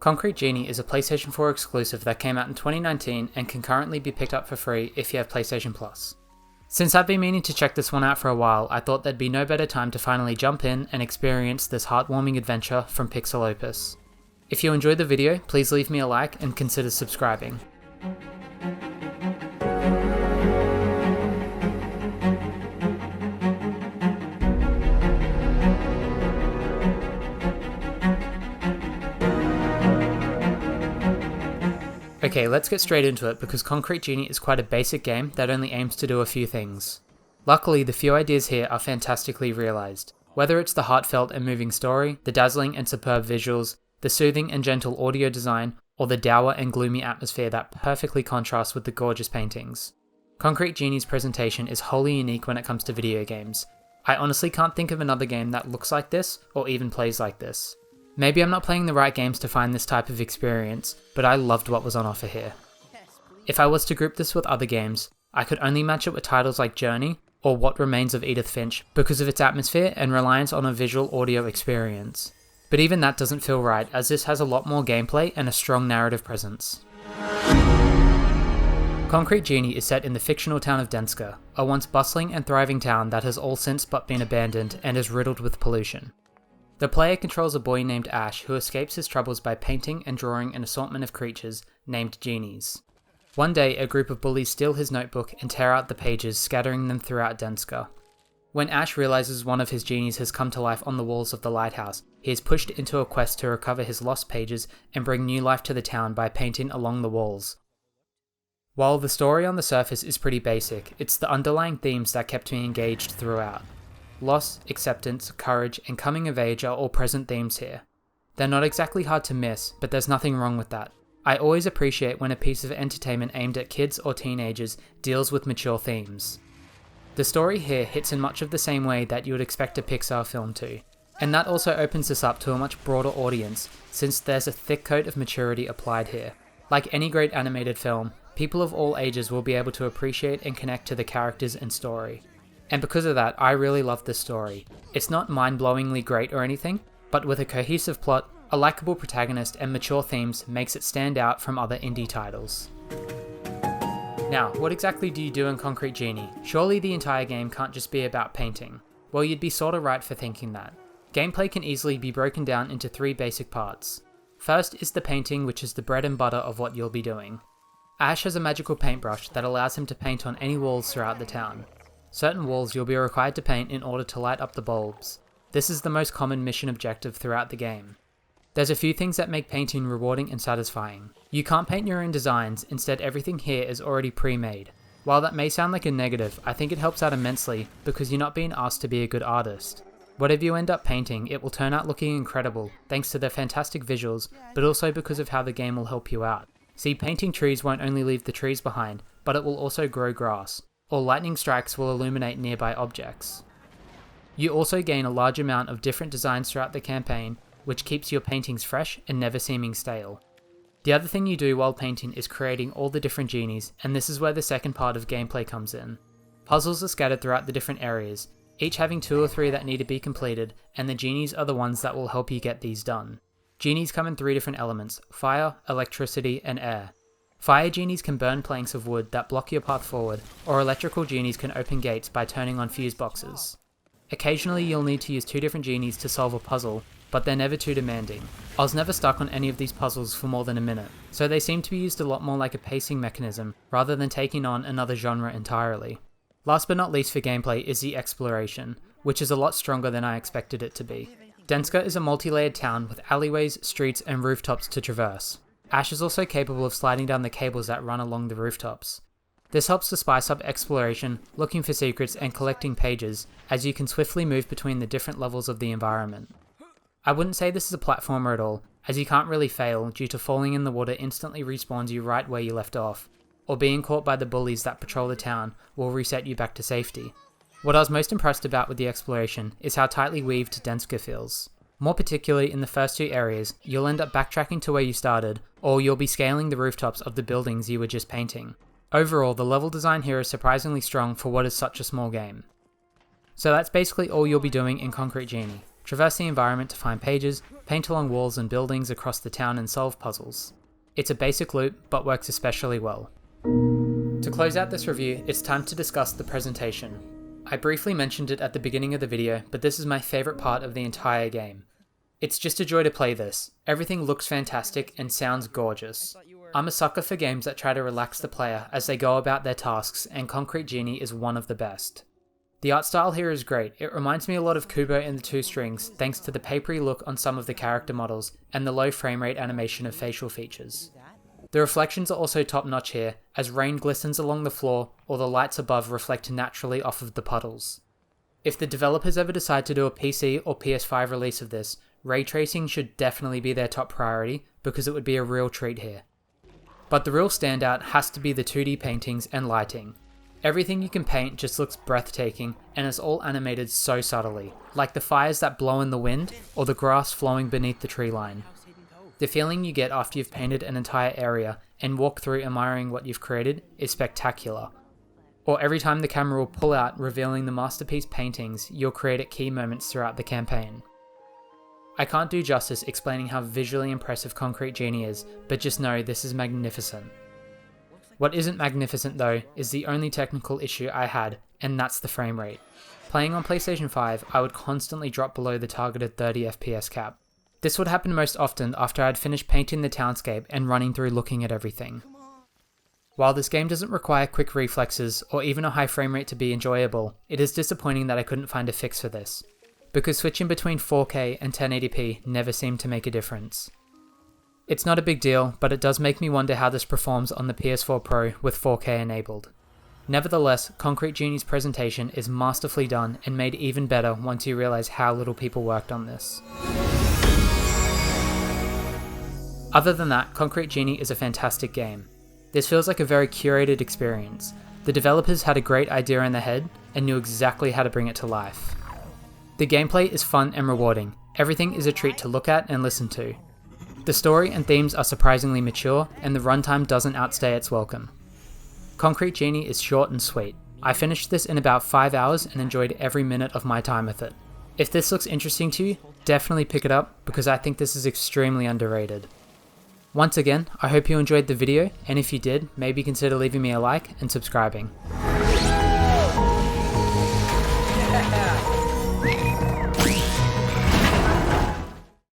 Concrete Genie is a PlayStation 4 exclusive that came out in 2019 and can currently be picked up for free if you have PlayStation Plus. Since I've been meaning to check this one out for a while, I thought there'd be no better time to finally jump in and experience this heartwarming adventure from Pixel Opus. If you enjoyed the video, please leave me a like and consider subscribing. Okay, let's get straight into it because Concrete Genie is quite a basic game that only aims to do a few things. Luckily, the few ideas here are fantastically realised. Whether it's the heartfelt and moving story, the dazzling and superb visuals, the soothing and gentle audio design, or the dour and gloomy atmosphere that perfectly contrasts with the gorgeous paintings. Concrete Genie's presentation is wholly unique when it comes to video games. I honestly can't think of another game that looks like this, or even plays like this. Maybe I'm not playing the right games to find this type of experience, but I loved what was on offer here. If I was to group this with other games, I could only match it with titles like Journey, or What Remains of Edith Finch because of its atmosphere and reliance on a visual audio experience. But even that doesn't feel right, as this has a lot more gameplay and a strong narrative presence. Concrete Genie is set in the fictional town of Denska, a once bustling and thriving town that has all since but been abandoned and is riddled with pollution. The player controls a boy named Ash who escapes his troubles by painting and drawing an assortment of creatures named genies. One day, a group of bullies steal his notebook and tear out the pages, scattering them throughout Denska. When Ash realizes one of his genies has come to life on the walls of the lighthouse, he is pushed into a quest to recover his lost pages and bring new life to the town by painting along the walls. While the story on the surface is pretty basic, it's the underlying themes that kept me engaged throughout. Loss, acceptance, courage, and coming of age are all present themes here. They're not exactly hard to miss, but there's nothing wrong with that. I always appreciate when a piece of entertainment aimed at kids or teenagers deals with mature themes. The story here hits in much of the same way that you would expect a Pixar film to, and that also opens this up to a much broader audience since there's a thick coat of maturity applied here. Like any great animated film, people of all ages will be able to appreciate and connect to the characters and story. And because of that, I really love this story. It's not mind-blowingly great or anything, but with a cohesive plot, a likable protagonist and mature themes makes it stand out from other indie titles. Now, what exactly do you do in Concrete Genie? Surely the entire game can't just be about painting. Well, you'd be sorta right for thinking that. Gameplay can easily be broken down into three basic parts. First is the painting, which is the bread and butter of what you'll be doing. Ash has a magical paintbrush that allows him to paint on any walls throughout the town. Certain walls you'll be required to paint in order to light up the bulbs. This is the most common mission objective throughout the game. There's a few things that make painting rewarding and satisfying. You can't paint your own designs, instead everything here is already pre-made. While that may sound like a negative, I think it helps out immensely because you're not being asked to be a good artist. Whatever you end up painting, it will turn out looking incredible thanks to the fantastic visuals, but also because of how the game will help you out. See, painting trees won't only leave the trees behind, but it will also grow grass. Or lightning strikes will illuminate nearby objects. You also gain a large amount of different designs throughout the campaign, which keeps your paintings fresh and never seeming stale. The other thing you do while painting is creating all the different genies, and this is where the second part of gameplay comes in. Puzzles are scattered throughout the different areas, each having 2 or 3 that need to be completed, and the genies are the ones that will help you get these done. Genies come in 3 different elements: fire, electricity, and air. Fire genies can burn planks of wood that block your path forward, or electrical genies can open gates by turning on fuse boxes. Occasionally you'll need to use 2 different genies to solve a puzzle, but they're never too demanding. I was never stuck on any of these puzzles for more than a minute, so they seem to be used a lot more like a pacing mechanism rather than taking on another genre entirely. Last but not least for gameplay is the exploration, which is a lot stronger than I expected it to be. Denska is a multi-layered town with alleyways, streets, and rooftops to traverse. Ash is also capable of sliding down the cables that run along the rooftops. This helps to spice up exploration, looking for secrets, and collecting pages, as you can swiftly move between the different levels of the environment. I wouldn't say this is a platformer at all, as you can't really fail due to falling in the water instantly respawns you right where you left off, or being caught by the bullies that patrol the town will reset you back to safety. What I was most impressed about with the exploration is how tightly weaved Denska feels. More particularly in the first 2 areas, you'll end up backtracking to where you started, or you'll be scaling the rooftops of the buildings you were just painting. Overall, the level design here is surprisingly strong for what is such a small game. So that's basically all you'll be doing in Concrete Genie. traverse the environment to find pages, paint along walls and buildings across the town and solve puzzles. It's a basic loop, but works especially well. To close out this review, it's time to discuss the presentation. I briefly mentioned it at the beginning of the video, but this is my favourite part of the entire game. It's just a joy to play this. Everything looks fantastic and sounds gorgeous. I'm a sucker for games that try to relax the player as they go about their tasks, and Concrete Genie is one of the best. The art style here is great. It reminds me a lot of Kubo in the Two Strings thanks to the papery look on some of the character models and the low frame rate animation of facial features. The reflections are also top notch here, as rain glistens along the floor or the lights above reflect naturally off of the puddles. If the developers ever decide to do a PC or PS5 release of this, ray tracing should definitely be their top priority because it would be a real treat here. But the real standout has to be the 2D paintings and lighting. Everything you can paint just looks breathtaking and is all animated so subtly, like the fires that blow in the wind or the grass flowing beneath the tree line. The feeling you get after you've painted an entire area and walk through admiring what you've created is spectacular. Or every time the camera will pull out revealing the masterpiece paintings you'll create at key moments throughout the campaign. I can't do justice explaining how visually impressive Concrete Genie is, but just know this is magnificent. What isn't magnificent though is the only technical issue I had, and that's the frame rate. Playing on PlayStation 5, I would constantly drop below the targeted 30 FPS cap. This would happen most often after I'd finished painting the townscape and running through looking at everything. While this game doesn't require quick reflexes or even a high frame rate to be enjoyable, it is disappointing that I couldn't find a fix for this, because switching between 4K and 1080p never seemed to make a difference. It's not a big deal, but it does make me wonder how this performs on the PS4 Pro with 4K enabled. Nevertheless, Concrete Genie's presentation is masterfully done and made even better once you realise how little people worked on this. Other than that, Concrete Genie is a fantastic game. This feels like a very curated experience. The developers had a great idea in their head and knew exactly how to bring it to life. The gameplay is fun and rewarding. Everything is a treat to look at and listen to. The story and themes are surprisingly mature, and the runtime doesn't outstay its welcome. Concrete Genie is short and sweet. I finished this in about 5 hours and enjoyed every minute of my time with it. If this looks interesting to you, definitely pick it up because I think this is extremely underrated. Once again, I hope you enjoyed the video, and if you did, maybe consider leaving me a like and subscribing.